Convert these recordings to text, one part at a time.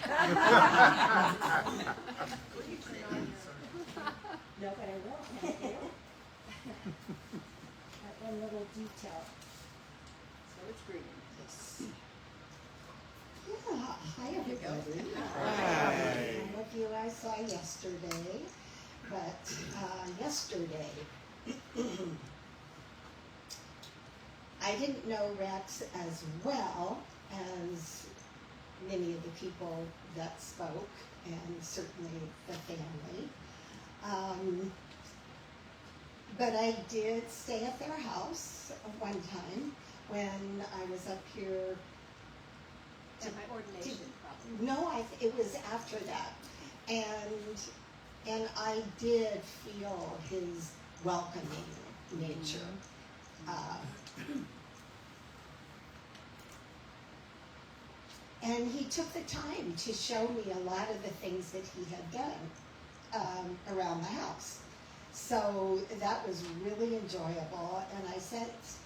No, but I will, thank you. That one little detail. So it's green. Yes. Yeah, hi everybody. Hi. Some of you I saw yesterday, but yesterday I didn't know Rex as well as many of the people that spoke, and certainly the family. But I did stay at their house one time when I was up here. At my ordination, probably. No, it was after that, and I did feel his welcoming nature. And he took the time to show me a lot of the things that he had done around the house. So that was really enjoyable, and I sensed,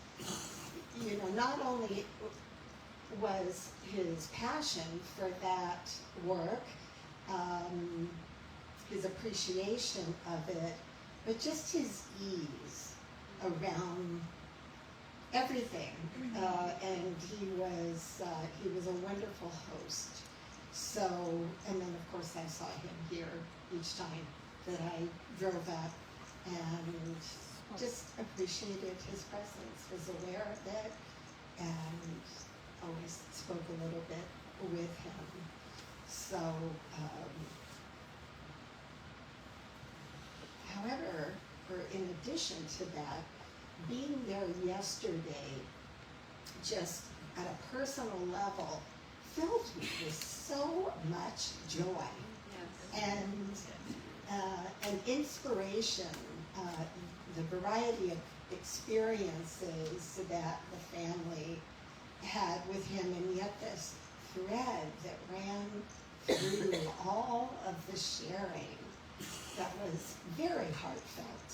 not only was his passion for that work, his appreciation of it, but just his ease around everything. And he was a wonderful host. So, and then of course I saw him here each time that I drove up, and just appreciated his presence, was aware of it, and always spoke a little bit with him. So, however, or in addition to that, being there yesterday, just at a personal level, filled me with so much joy and inspiration. The variety of experiences that the family had with him, and yet this thread that ran through all of the sharing that was very heartfelt.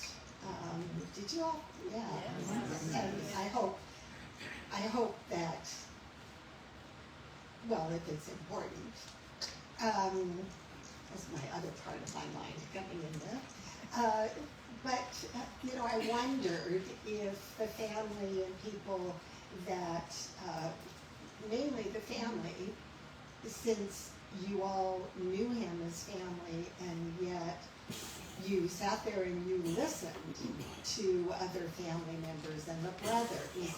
Did you all? Yeah. Yes. And I hope that, well, if it's important, that's my other part of my mind coming in there. But I wondered if the family and people that, mainly the family, since you all knew him as family, and yet you sat there and you listened to other family members and the brothers,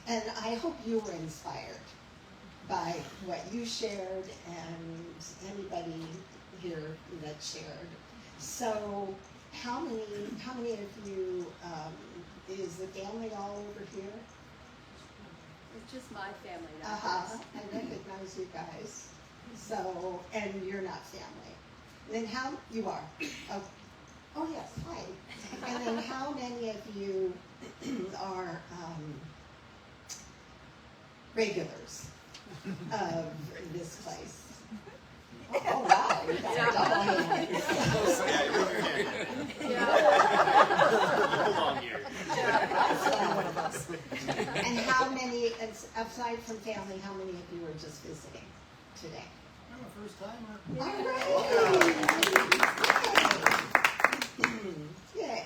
and I hope you were inspired by what you shared and anybody here that shared. So how many of you, is the family all over here? It's just my family now. I recognize you guys. So, and you're not family. Then how, you are? Oh yes, hi. And then how many of you are regulars of this place? Oh wow, we got a double hand. And how many, aside from family, how many of you are just visiting today? I'm a first timer. All right. Yay.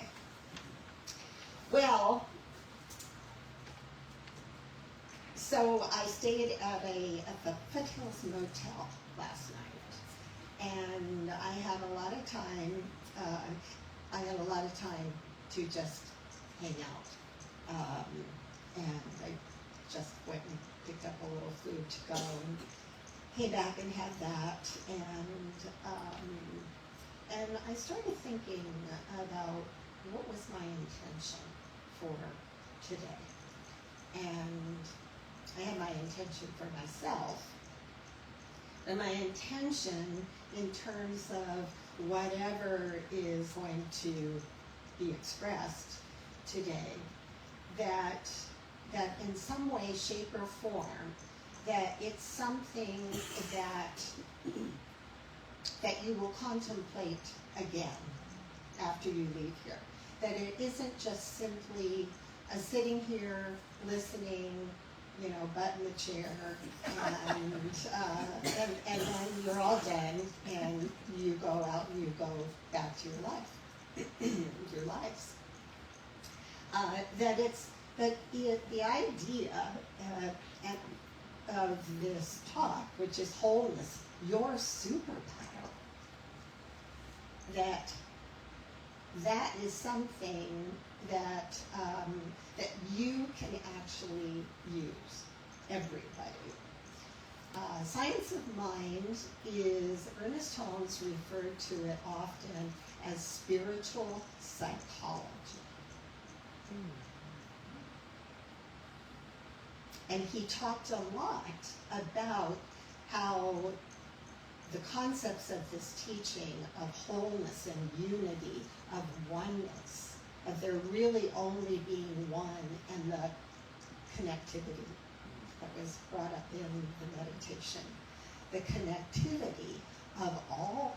Well, so I stayed at the Foothills Motel last night, and I had a lot of time. To just hang out, and I just went and picked up a little food to go, and came back and had that, and I started thinking about what was my intention for today. And I had my intention for myself, and my intention in terms of whatever is going to be expressed today, that in some way, shape, or form, that it's something that you will contemplate again after you leave here. That it isn't just simply a sitting here, listening, butt in the chair, and then you're all done, and you go out and you go back to your life, your lives. But the idea of this talk, which is wholeness, your superpower, that is something that you can actually use, everybody. Science of mind is, Ernest Holmes referred to it often as spiritual psychology. And he talked a lot about how the concepts of this teaching of wholeness and unity, of oneness, of there really only being one, and the connectivity that was brought up in the meditation, the connectivity of all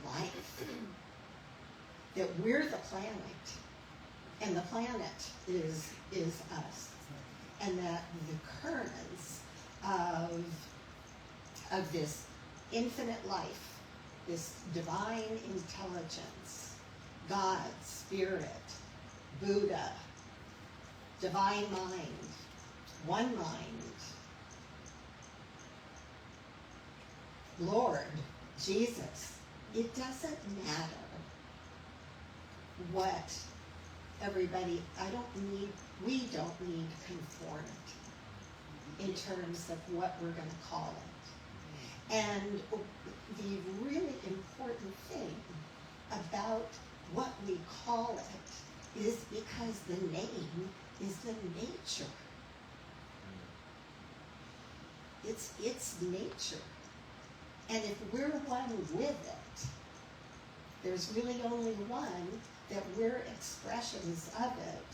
life, that we're the planet, and the planet is us, and that the currents of this infinite life, this divine intelligence, God, Spirit, Buddha, divine mind, one mind, Lord, Jesus. It doesn't matter what everybody, we don't need conformity in terms of what we're going to call it. And the really important thing about what we call it is because the name is the nature. It's nature. And if we're one with it, there's really only one, that we're expressions of it,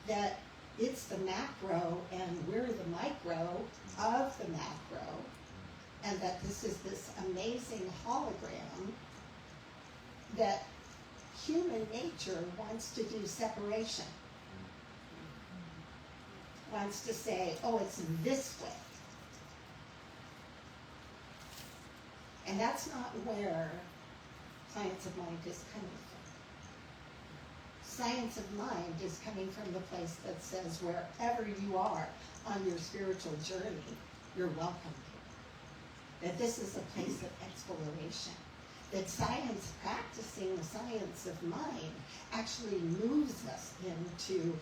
that it's the macro and we're the micro of the macro, and that this is this amazing hologram that human nature wants to do separation, wants to say, oh, it's this way. And that's not where science of mind is coming from. Science of mind is coming from the place that says wherever you are on your spiritual journey, you're welcome here. That this is a place of exploration. That science, practicing the science of mind, actually moves us into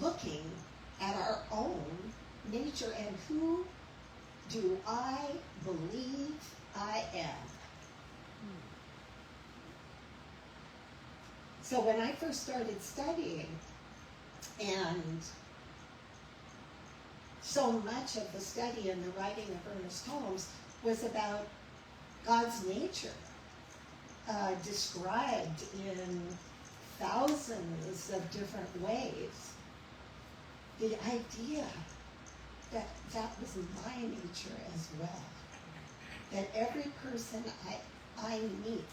looking at our own nature and who do I believe I am? So when I first started studying, and so much of the study and the writing of Ernest Holmes was about God's nature, described in thousands of different ways. The idea that that was my nature as well. That every person I meet,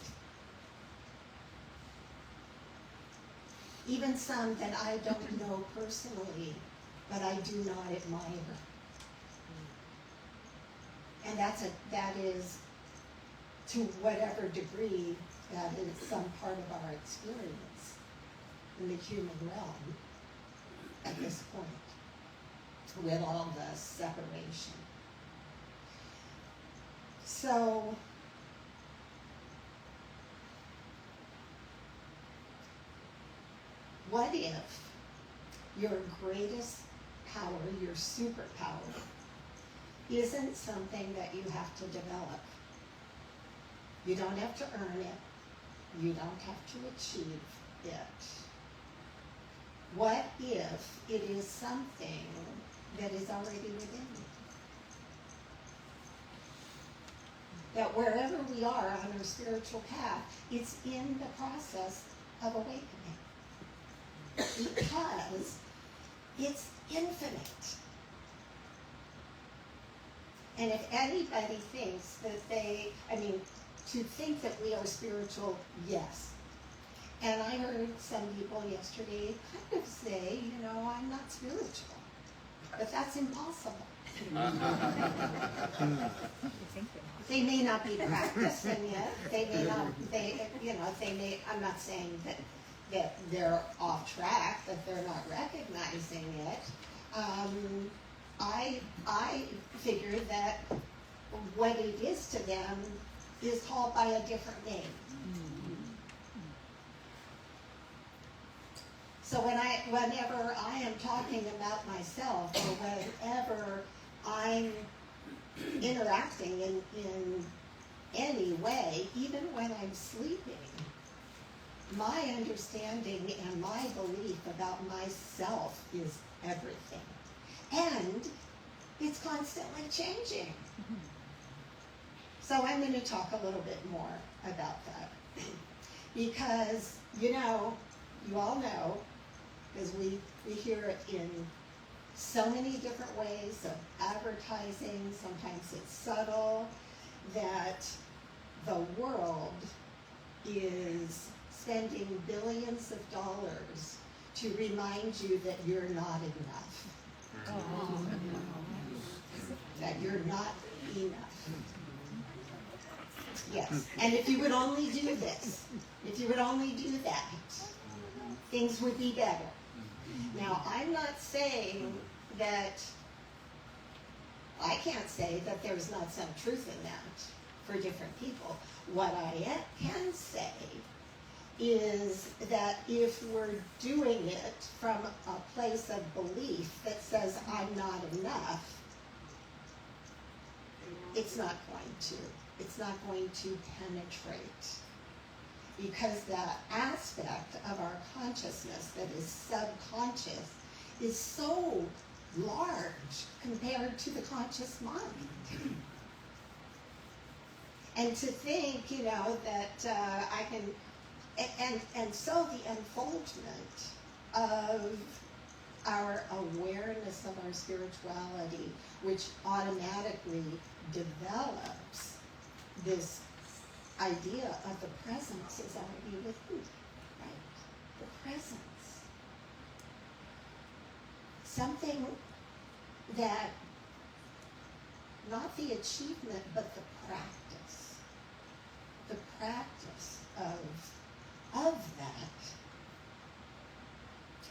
even some that I don't know personally, but I do not admire. And that is to whatever degree that is some part of our experience in the human realm at this point, with all the separation. So, what if your greatest power, your superpower, isn't something that you have to develop? You don't have to earn it. You don't have to achieve it. What if it is something that is already within you? That wherever we are on our spiritual path, it's in the process of awakening. Because it's infinite. And if anybody thinks that to think that we are spiritual, yes. And I heard some people yesterday kind of say, I'm not spiritual. but that's impossible. They may not be practicing it. They may not. They may. I'm not saying that they're off track, that they're not recognizing it. I figure that what it is to them is called by a different name. So whenever I am talking about myself, or whenever I'm interacting in any way, even when I'm sleeping, my understanding and my belief about myself is everything. And it's constantly changing. So I'm going to talk a little bit more about that. Because, you all know, because we hear it in so many different ways of advertising, sometimes it's subtle, that the world is spending billions of dollars to remind you that you're not enough. That you're not enough. Yes, and if you would only do this, if you would only do that, things would be better. Now, I'm not saying that, I can't say that there's not some truth in that for different people. What I can say is that if we're doing it from a place of belief that says I'm not enough, it's not going to penetrate. Because that aspect of our consciousness that is subconscious is so large compared to the conscious mind. And to think, that I can, and so the unfoldment of our awareness of our spirituality, which automatically develops this idea of the presence is already within, right? The presence. Something that, not the achievement, but the practice of that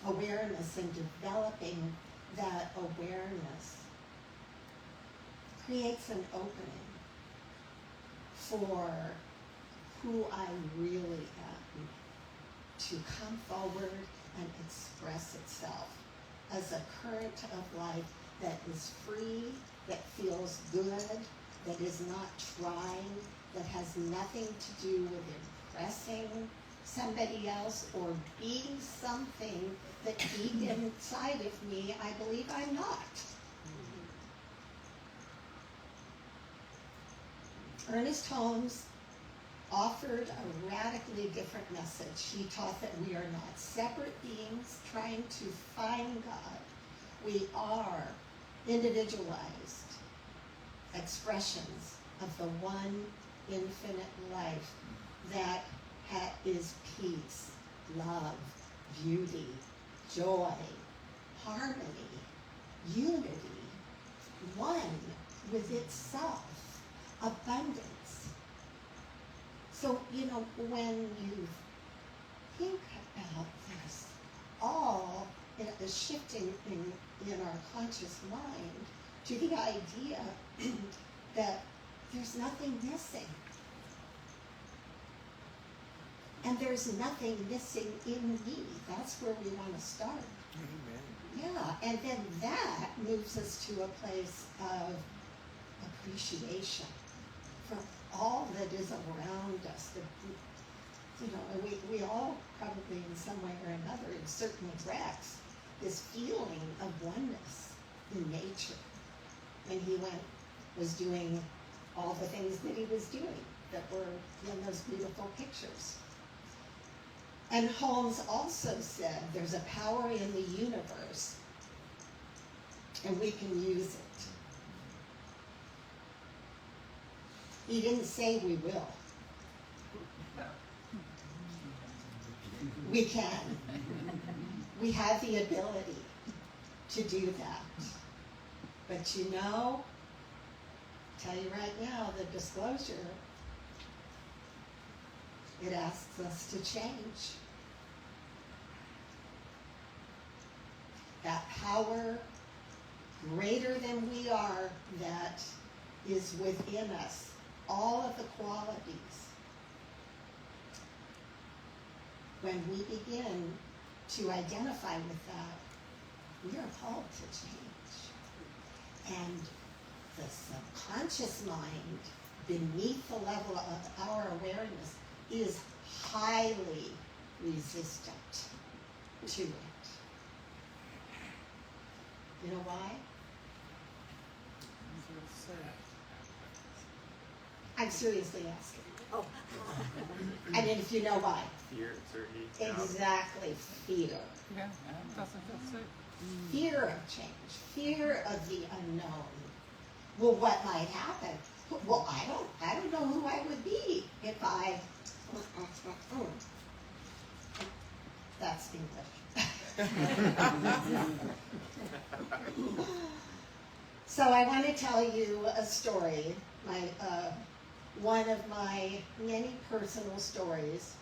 awareness and developing that awareness creates an opening for who I really am to come forward and express itself as a current of life that is free, that feels good, that is not trying, that has nothing to do with impressing somebody else or being something that deep inside of me I believe I'm not. Ernest Holmes offered a radically different message. He taught that we are not separate beings trying to find God. We are individualized expressions of the one infinite life that is peace, love, beauty, joy, harmony, unity, one with itself, abundance. So, when you think about this, all is shifting in our conscious mind to the idea that there's nothing missing. And there's nothing missing in me. That's where we want to start. Amen. Yeah, and then that moves us to a place of appreciation for all that is around us. We all probably in some way or another, in certain tracks, this feeling of oneness in nature. And he was doing all the things that he was doing that were in those beautiful pictures. And Holmes also said there's a power in the universe and we can use it. He didn't say we will. We can. We have the ability to do that. But you know, tell you right now, the disclosure, it asks us to change. That power greater than we are that is within us, all of the qualities. When we begin to identify with that, we are called to change. And the subconscious mind, beneath the level of our awareness, is highly resistant to it. You know why? I'm seriously asking. Oh. I mean, if you know why. Fear, uncertainty. Exactly, fear. Yeah, it doesn't feel safe. Fear of change, fear of the unknown. Well, what might happen? Well, I don't know who I would be if I. That's English. So I want to tell you a story. One of my many personal stories.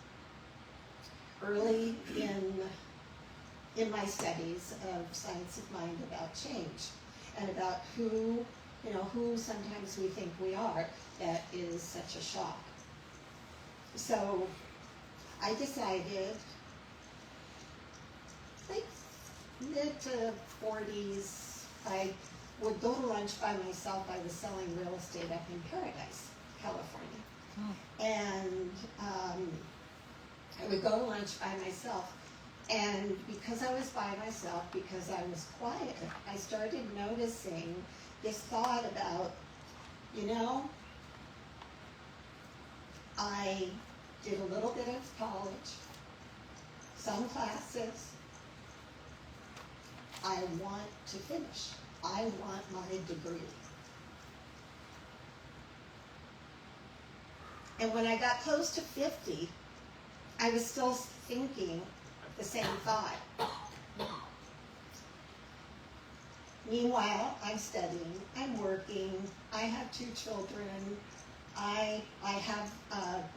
Early in my studies of science of mind about change and about who sometimes we think we are, that is such a shock. So I decided, like mid to 40s, I would go to lunch by myself. I was selling real estate up in Paradise, California. And I would go to lunch by myself. And because I was by myself, because I was quiet, I started noticing this thought about, I did a little bit of college, some classes. I want to finish. I want my degree. And when I got close to 50, I was still thinking the same thought. Meanwhile, I'm studying, I'm working, I have 2 children, I have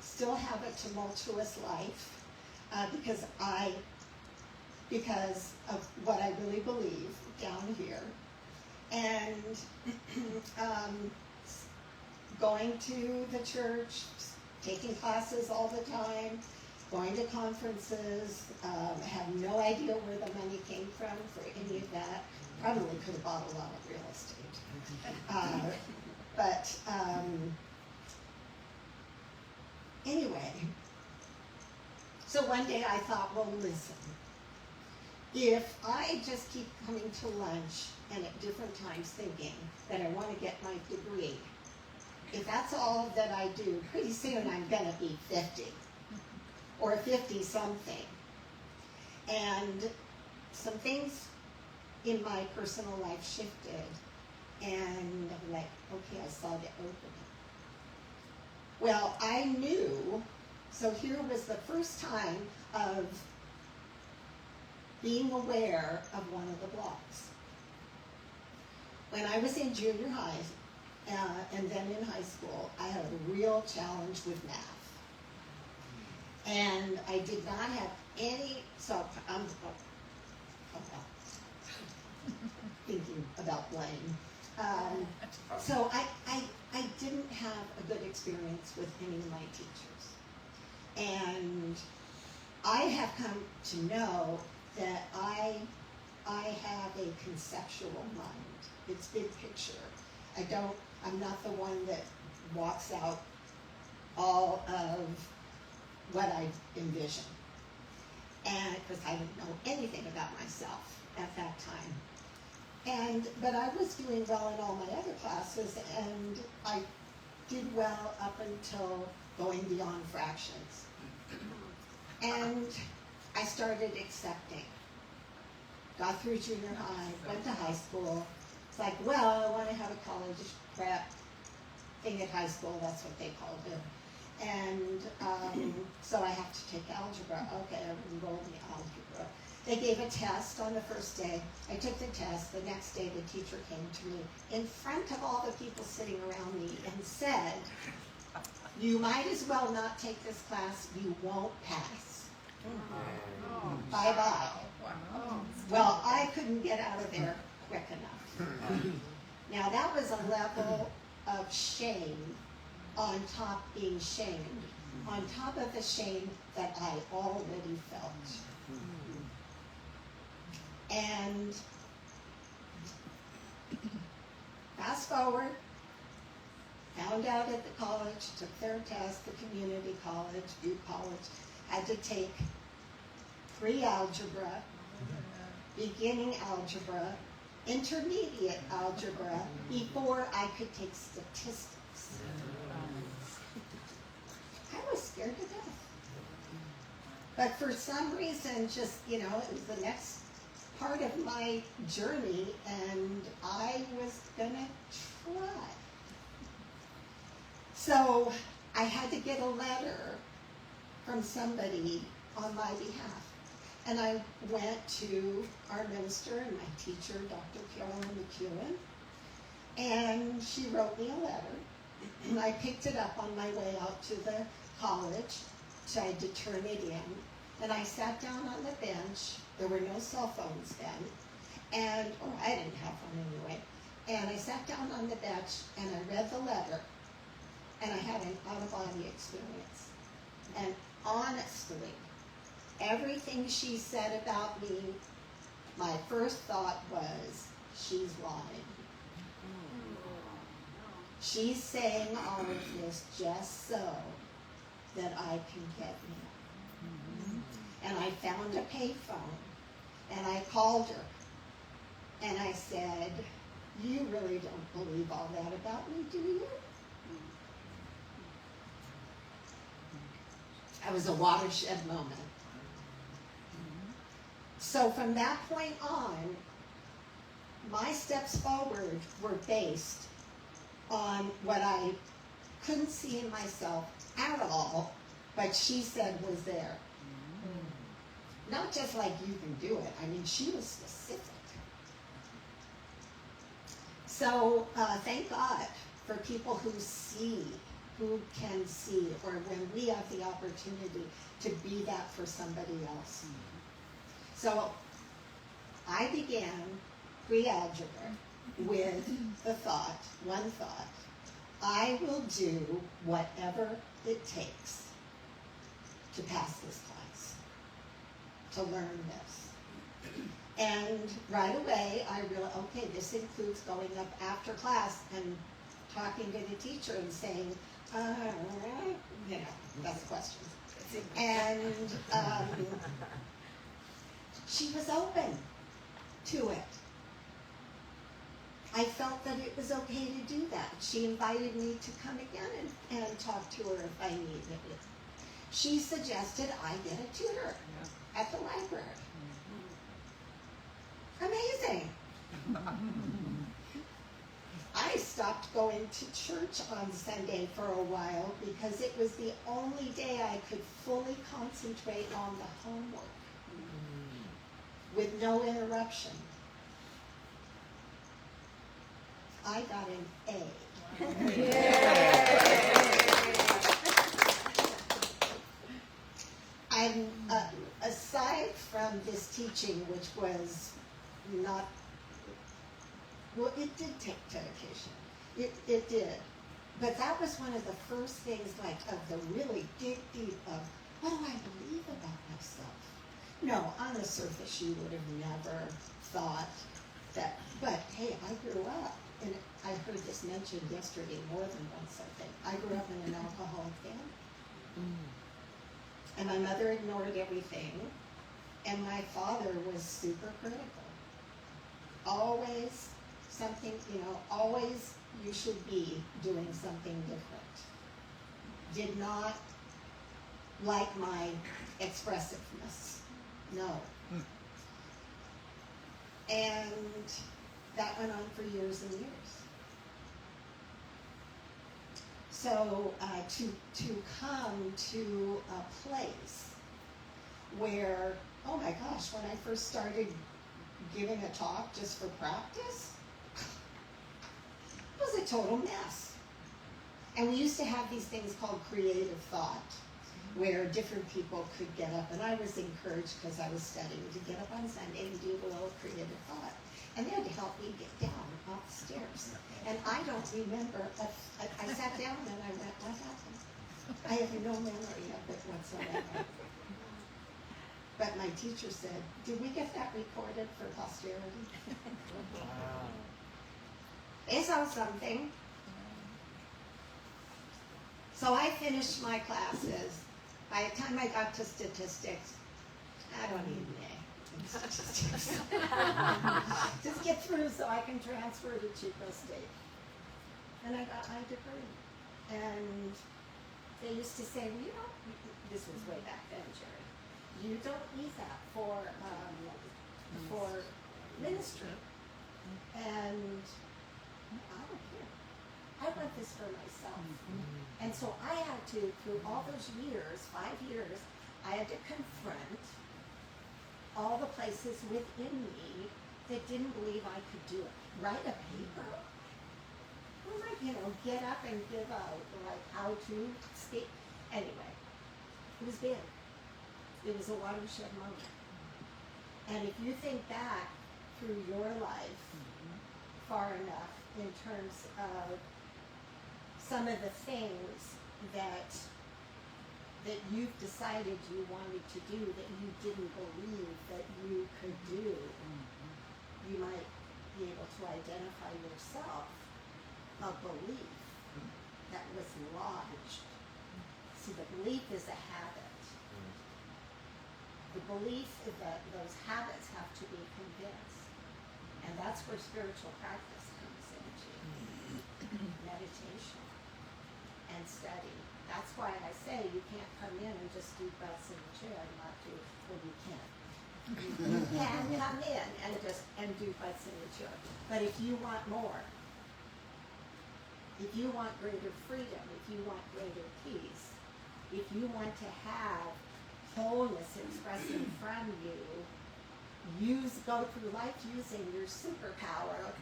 still have a tumultuous life because of what I really believe down here, and going to the church, taking classes all the time, going to conferences, have no idea where the money came from for any of that. Probably could have bought a lot of real estate. But anyway, so one day I thought, well, listen, if I just keep coming to lunch and at different times thinking that I want to get my degree, if that's all that I do, pretty soon I'm going to be 50 or 50-something. And some things in my personal life shifted, and I'm like, okay, I saw the opening. Well, I knew, so here was the first time of being aware of one of the blocks. When I was in junior high, and then in high school, I had a real challenge with math. And I did not have any, so I'm thinking about blame. So I didn't have a good experience with any of my teachers. And I have come to know that I have a conceptual mind. It's big picture. I'm not the one that walks out all of what I envision. And because I didn't know anything about myself at that time. But I was doing well in all my other classes, and I did well up until going beyond fractions. And I started accepting. Got through junior high, went to high school. It's like, well, I want to have a college prep thing at high school, that's what they called it. And so I have to take algebra. Okay, I enrolled in algebra. They gave a test on the first day. I took the test. The next day, the teacher came to me in front of all the people sitting around me and said, "You might as well not take this class. You won't pass. Bye-bye." Well, I couldn't get out of there quick enough. Now, that was a level of shame on top being shamed, on top of the shame that I already felt. And fast forward, found out at the college, took their test, the community college, Butte College, had to take pre-algebra, beginning algebra, intermediate algebra before I could take statistics. I was scared to death. But for some reason, just, it was the next part of my journey, and I was gonna try. So I had to get a letter from somebody on my behalf. And I went to our minister and my teacher, Dr. Carolyn McEwen, and she wrote me a letter. And I picked it up on my way out to the college, tried to turn it in. And I sat down on the bench. There were no cell phones then. Or I didn't have one anyway. And I sat down on the bench and I read the letter. And I had an out-of-body experience. And honestly, everything she said about me, my first thought was, she's lying. She's saying all of this just so that I can get me. And I found a payphone, and I called her, and I said, "You really don't believe all that about me, do you?" That was a watershed moment. So from that point on, my steps forward were based on what I couldn't see in myself at all, but she said was there. Not just like, you can do it. I mean, she was specific. So thank God for people who can see, or when we have the opportunity to be that for somebody else. So I began pre-algebra with one thought, I will do whatever it takes to pass this class, to learn this. And right away, I realized, okay, this includes going up after class and talking to the teacher and saying, that's questions. And she was open to it. I felt that it was okay to do that. She invited me to come again and talk to her if I needed it. She suggested I get a tutor at the library. Amazing. I stopped going to church on Sunday for a while because it was the only day I could fully concentrate on the homework with no interruption. I got an A. I'm, aside from this teaching, which was not, well, it did take dedication. It did. But that was one of the first things, like, of the really dig deep of, what do I believe about myself? No, on the surface, you would have never thought that, but hey, I grew up, and I heard this mentioned yesterday more than once, I think. I grew up in an alcoholic family. And my mother ignored everything, and my father was super critical. Always something, always you should be doing something different. Did not like my expressiveness. No. And that went on for years and years. So to come to a place where Oh my gosh, when I first started giving a talk just for practice, it was a total mess. And we used to have these things called creative thought, where different people could get up, and I was encouraged because I was studying to get up on Sunday and do a little creative thought. And they had to help me get down off the stairs. And I don't remember, I sat down and I went, what happened? I have no memory of it whatsoever. But my teacher said, did we get that recorded for posterity? They saw something. So I finished my classes. By the time I got to statistics, I don't need an A in statistics. Just get through so I can transfer to Chico State. And I got my degree. And they used to say, well, you don't, this was way back then, Jerry, you don't need that for ministry. And I don't care. I want this for myself. And so I had to, through all those years, 5 years, I had to confront all the places within me that didn't believe I could do it. Write a paper? Who am I, get up and give out, like, how to speak? Anyway, it was big. It was a watershed moment. And if you think back through your life far enough in terms of some of the things that you've decided you wanted to do that you didn't believe that you could do, you might be able to identify yourself a belief that was lodged. See, the belief is a habit. The belief that those habits have to be convinced. And that's where spiritual practice comes into. Meditation and study. That's why I say you can't come in and just do butts in the chair and not do, well, you can. You can come in and do butts in the chair. But if you want more, if you want greater freedom, if you want greater peace, if you want to have wholeness expressing from you, go through life using your superpower,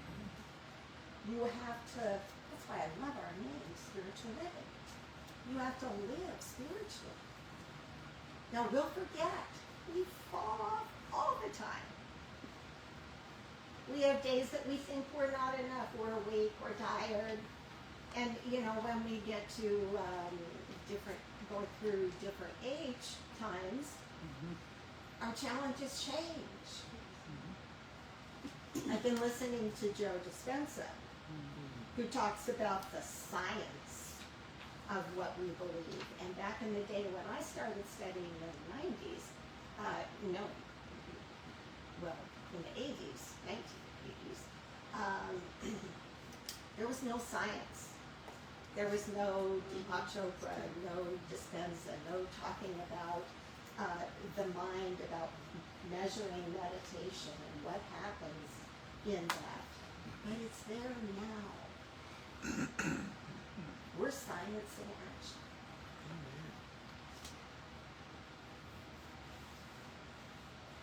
you have to, that's why I love our name, spiritual living. You have to live spiritually. Now we'll forget. We fall off all the time. We have days that we think we're not enough, we're weak, we're tired. And when we get to go through different age times, our challenges change. I've been listening to Joe Dispenza, who talks about the science of what we believe. And back in the day when I started studying in the 90s, in the 80s, 1980s, there was no science. There was no Deepak Chopra, no Dispenza, no talking about the mind, about measuring meditation and what happens in that. But it's there now. We're science in action.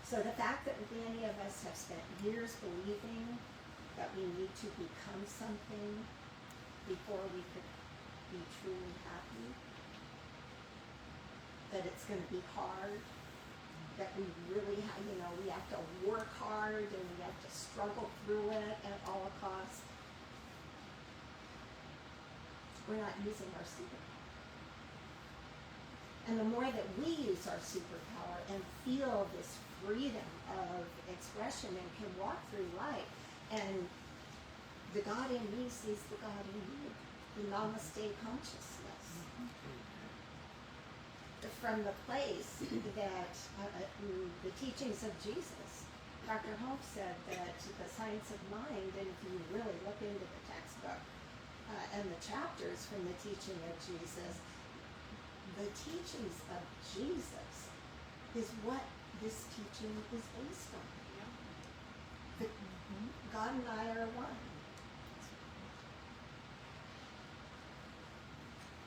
So the fact that many of us have spent years believing that we need to become something before we could be truly happy, that it's going to be hard, that we really have, we have to work hard and we have to struggle through it at all costs. We're not using our superpower. And the more that we use our superpower and feel this freedom of expression and can walk through life, and the God in me sees the God in you, the namaste consciousness. From the place that the teachings of Jesus, Dr. Hope said that the science of mind, and if you really look into the textbook and the chapters from the teaching of Jesus, the teachings of Jesus is what this teaching is based on. God and I are one.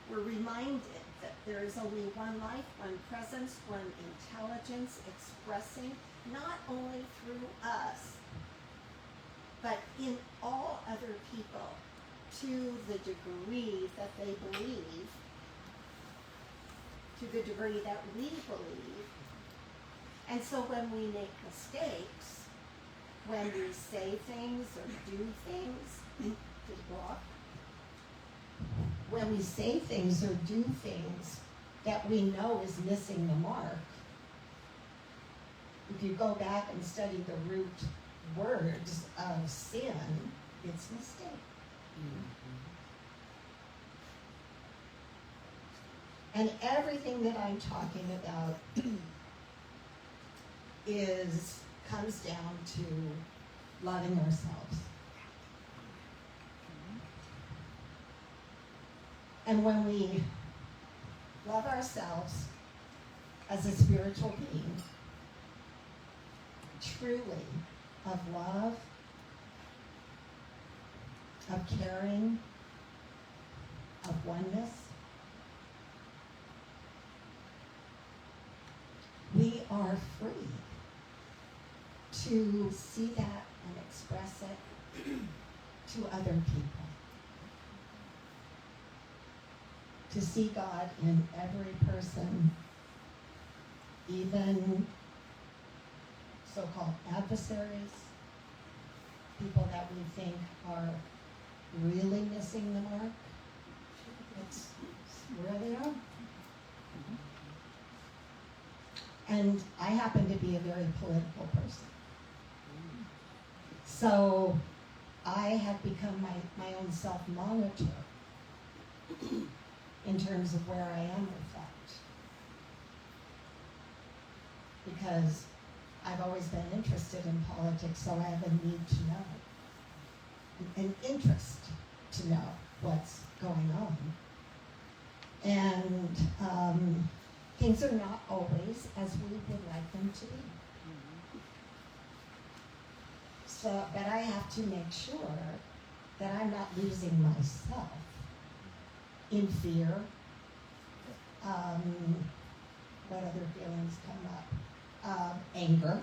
We're reminded that there is only one life, one presence, one intelligence expressing not only through us, but in all other people to the degree that they believe, to the degree that we believe. And so when we make mistakes, when we say things or do things, did it go off? When we say things or do things that we know is missing the mark, if you go back and study the root words of sin, it's mistake. And everything that I'm talking about comes down to loving ourselves. And when we love ourselves as a spiritual being, truly of love, of caring, of oneness, we are free to see that and express it to other people. To see God in every person, even so-called adversaries, people that we think are really missing the mark. It's where they are. And I happen to be a very political person. So I have become my own self-monitor in terms of where I am with that. Because I've always been interested in politics, so I have a need to know, an interest to know what's going on. And things are not always as we would like them to be. So, but I have to make sure that I'm not losing myself in fear. What other feelings come up? Anger,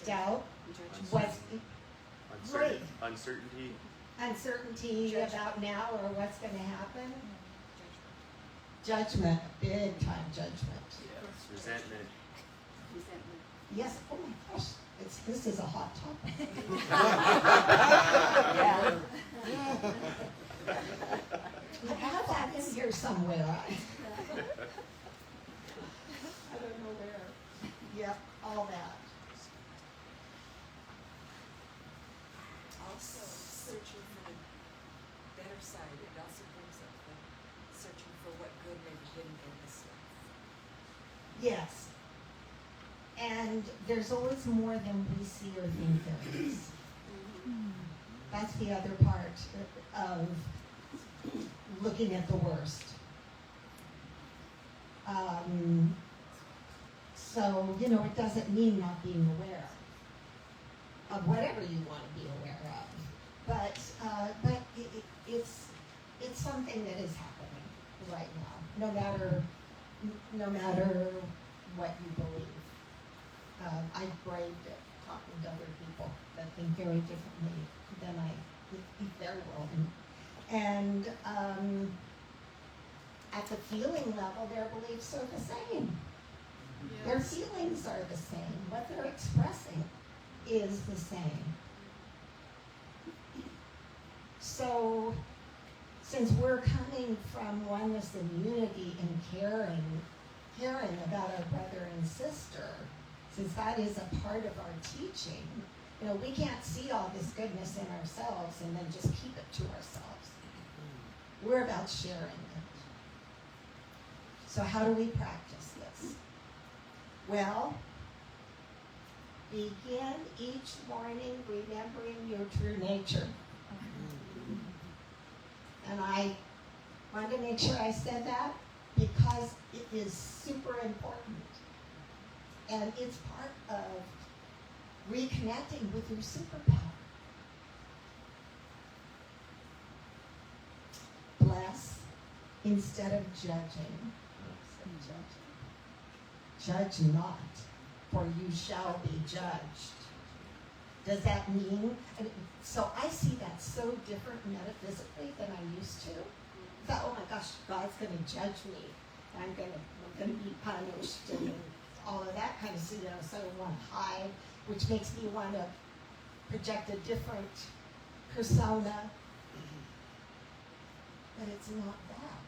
doubt, what's right, uncertainty about now or what's going to happen. Judgment, big time judgment. Yeah. Resentment. Yes. Oh my gosh, this is a hot topic. I have that in here somewhere. I don't know where. Yep, all that. Also, searching for the better side. It also brings up the searching for what good may be hidden in this life. Yes. And there's always more than we see or think there is. That's the other part of looking at the worst. So, it doesn't mean not being aware of whatever you want to be aware of. But it's something that is happening right now, no matter what you believe. I've braved it talking to other people that think very differently than I think their world. And at the feeling level, their beliefs are the same. Yes. Their feelings are the same. What they're expressing is the same. So, since we're coming from oneness and unity and caring about our brother and sister, since that is a part of our teaching, we can't see all this goodness in ourselves and then just keep it to ourselves. We're about sharing it. So how do we practice this? Well, begin each morning remembering your true nature. And I wanted to make sure I said that because it is super important. And it's part of reconnecting with your superpower. instead of judging. Judge not, for you shall be judged. Does that mean, so I see that so different metaphysically than I used to. I thought, oh my gosh, God's going to judge me. I'm going to be punished and all of that kind of stuff. So I want to hide, which makes me want to project a different persona. But it's not that.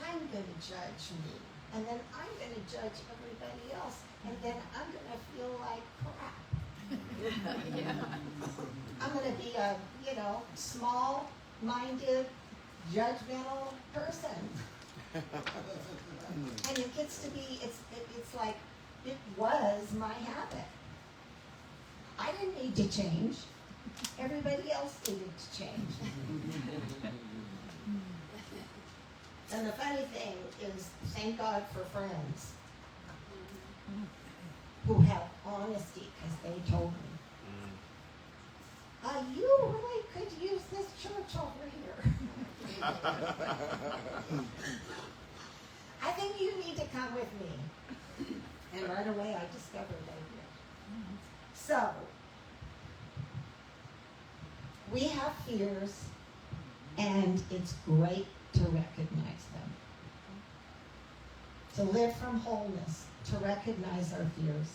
I'm going to judge me. And then I'm going to judge everybody else. And then I'm going to feel like crap. I'm going to be a, small-minded, judgmental person. And it gets to be, it's like, it was my habit. I didn't need to change. Everybody else needed to change. And the funny thing is, thank God for friends who have honesty, because they told me, you really could use this church over here. I think you need to come with me. And right away I discovered they did. So, we have fears, and it's great to recognize them. To live from wholeness, to recognize our fears,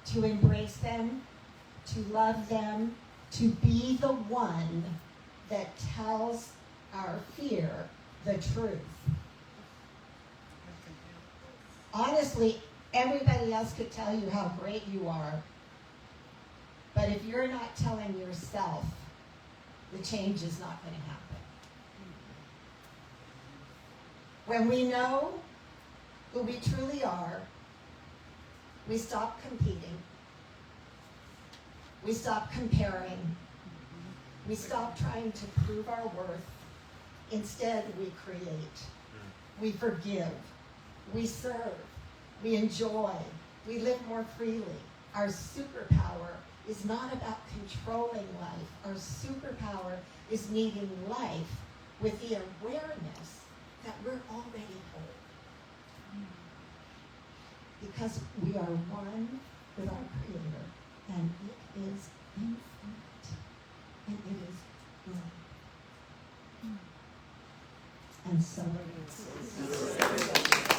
to embrace them, to love them, to be the one that tells our fear the truth. Honestly, everybody else could tell you how great you are, but if you're not telling yourself, the change is not going to happen. When we know who we truly are, we stop competing. We stop comparing. We stop trying to prove our worth. Instead, we create. We forgive. We serve. We enjoy. We live more freely. Our superpower is not about controlling life. Our superpower is meeting life with the awareness that we're already whole. Because we are one with our Creator, and it is infinite, and it is good. And so it is.